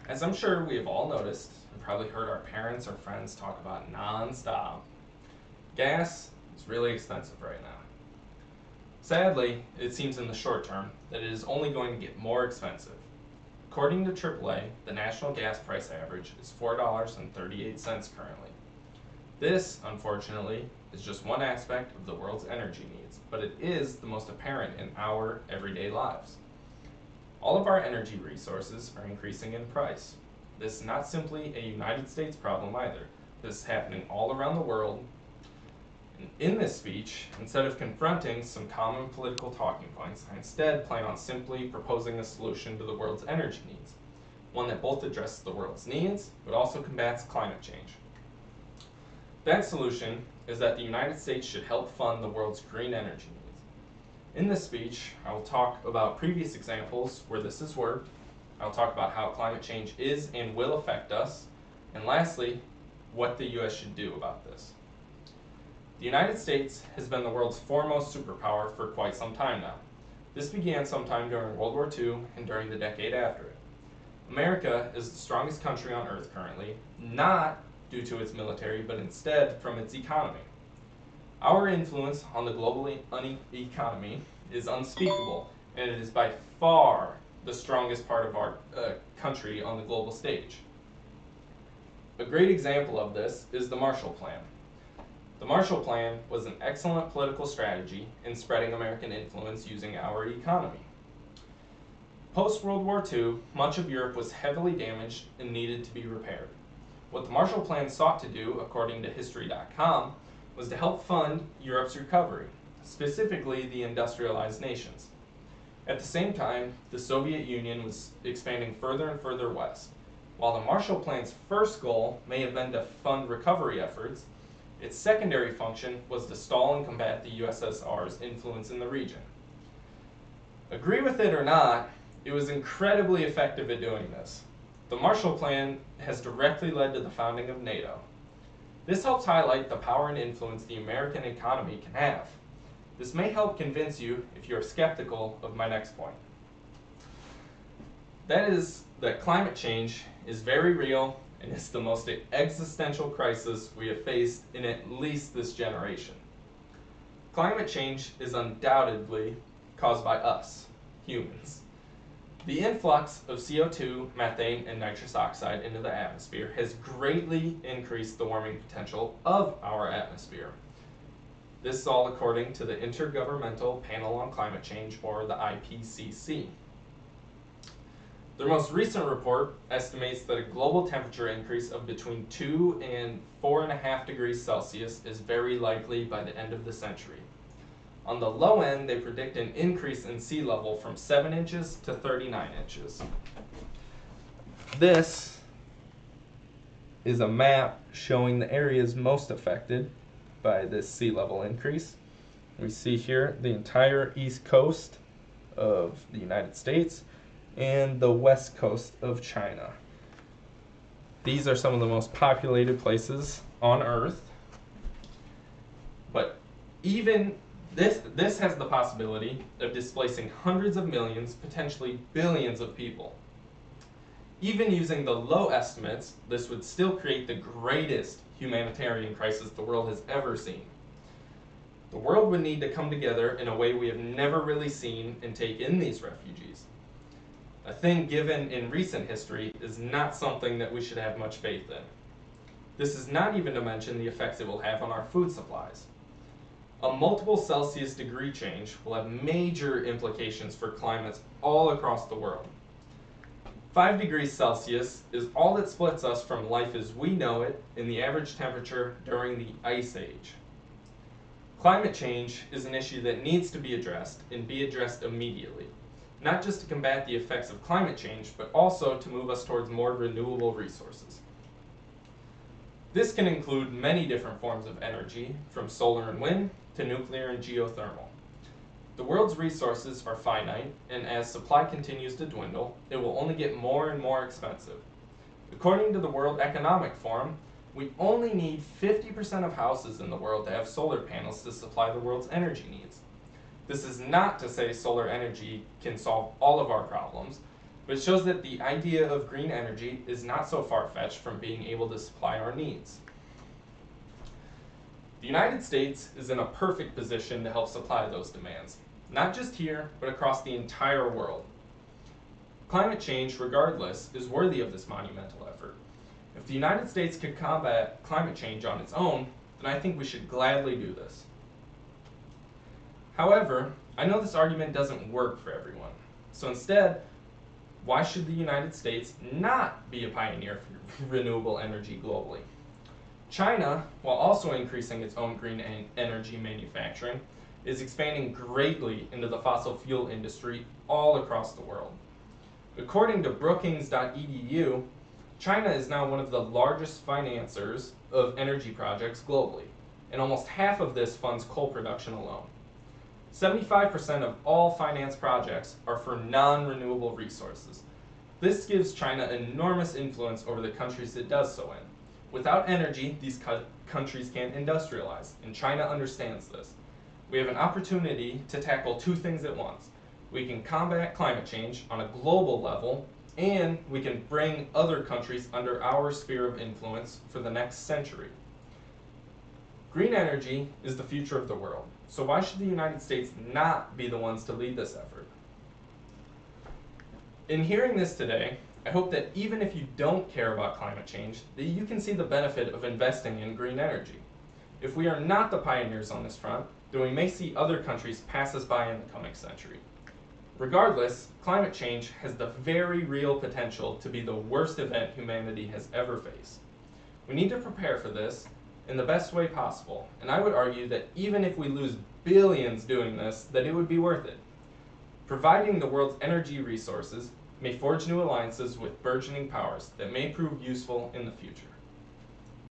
As I'm sure we have all noticed and probably heard our parents or friends talk about non-stop, gas is really expensive right now. Sadly, it seems in the short term that it is only going to get more expensive. According to AAA, the national gas price average is $4.38 currently. This, unfortunately, is just one aspect of the world's energy needs, but it is the most apparent in our everyday lives. All of our energy resources are increasing in price. This is not simply a United States problem either. This is happening all around the world. And in this speech, instead of confronting some common political talking points, I instead plan on simply proposing a solution to the world's energy needs, one that both addresses the world's needs, but also combats climate change. That solution is that the United States should help fund the world's green energy needs. In this speech, I will talk about previous examples where this has worked. I will talk about how climate change is and will affect us. And lastly, what the U.S. should do about this. The United States has been the world's foremost superpower for quite some time now. This began sometime during World War II and during the decade after it. America is the strongest country on Earth currently, not due to its military, but instead from its economy. Our influence on the global economy is unspeakable, and it is by far the strongest part of our country on the global stage. A great example of this is the Marshall Plan. The Marshall Plan was an excellent political strategy in spreading American influence using our economy. Post-World War II, much of Europe was heavily damaged and needed to be repaired. What the Marshall Plan sought to do, according to History.com, was to help fund Europe's recovery, specifically the industrialized nations. At the same time, the Soviet Union was expanding further and further west. While the Marshall Plan's first goal may have been to fund recovery efforts, its secondary function was to stall and combat the USSR's influence in the region. Agree with it or not, it was incredibly effective at doing this. The Marshall Plan has directly led to the founding of NATO. This helps highlight the power and influence the American economy can have. This may help convince you if you're skeptical of my next point. That is that climate change is very real and is the most existential crisis we have faced in at least this generation. Climate change is undoubtedly caused by us, humans. The influx of CO2, methane, and nitrous oxide into the atmosphere has greatly increased the warming potential of our atmosphere. This is all according to the Intergovernmental Panel on Climate Change, or the IPCC. Their most recent report estimates that a global temperature increase of between 2 and 4.5 degrees Celsius is very likely by the end of the century. On the low end, they predict an increase in sea level from 7 inches to 39 inches. This is a map showing the areas most affected by this sea level increase. We see here the entire east coast of the United States and the west coast of China. These are some of the most populated places on Earth. But even this has the possibility of displacing hundreds of millions, potentially billions of people. Even using the low estimates, this would still create the greatest humanitarian crisis the world has ever seen. The world would need to come together in a way we have never really seen and take in these refugees. A thing given in recent history is not something that we should have much faith in. This is not even to mention the effects it will have on our food supplies. A multiple Celsius degree change will have major implications for climates all across the world. 5 degrees Celsius is all that splits us from life as we know it in the average temperature during the Ice Age. Climate change is an issue that needs to be addressed and be addressed immediately, not just to combat the effects of climate change, but also to move us towards more renewable resources. This can include many different forms of energy, from solar and wind to nuclear and geothermal. The world's resources are finite, and as supply continues to dwindle, it will only get more and more expensive. According to the World Economic Forum, we only need 50% of houses in the world to have solar panels to supply the world's energy needs. This is not to say solar energy can solve all of our problems, but it shows that the idea of green energy is not so far-fetched from being able to supply our needs. The United States is in a perfect position to help supply those demands, not just here, but across the entire world. Climate change, regardless, is worthy of this monumental effort. If the United States could combat climate change on its own, then I think we should gladly do this. However, I know this argument doesn't work for everyone. So instead, why should the United States not be a pioneer for renewable energy globally? China, while also increasing its own green energy manufacturing, is expanding greatly into the fossil fuel industry all across the world. According to Brookings.edu, China is now one of the largest financiers of energy projects globally, and almost half of this funds coal production alone. 75% of all finance projects are for non-renewable resources. This gives China enormous influence over the countries it does so in. Without energy, these countries can't industrialize, and China understands this. We have an opportunity to tackle two things at once. We can combat climate change on a global level, and we can bring other countries under our sphere of influence for the next century. Green energy is the future of the world, so why should the United States not be the ones to lead this effort? In hearing this today, I hope that even if you don't care about climate change, that you can see the benefit of investing in green energy. If we are not the pioneers on this front, then we may see other countries pass us by in the coming century. Regardless, climate change has the very real potential to be the worst event humanity has ever faced. We need to prepare for this in the best way possible, and I would argue that even if we lose billions doing this, that it would be worth it. Providing the world's energy resources may forge new alliances with burgeoning powers that may prove useful in the future.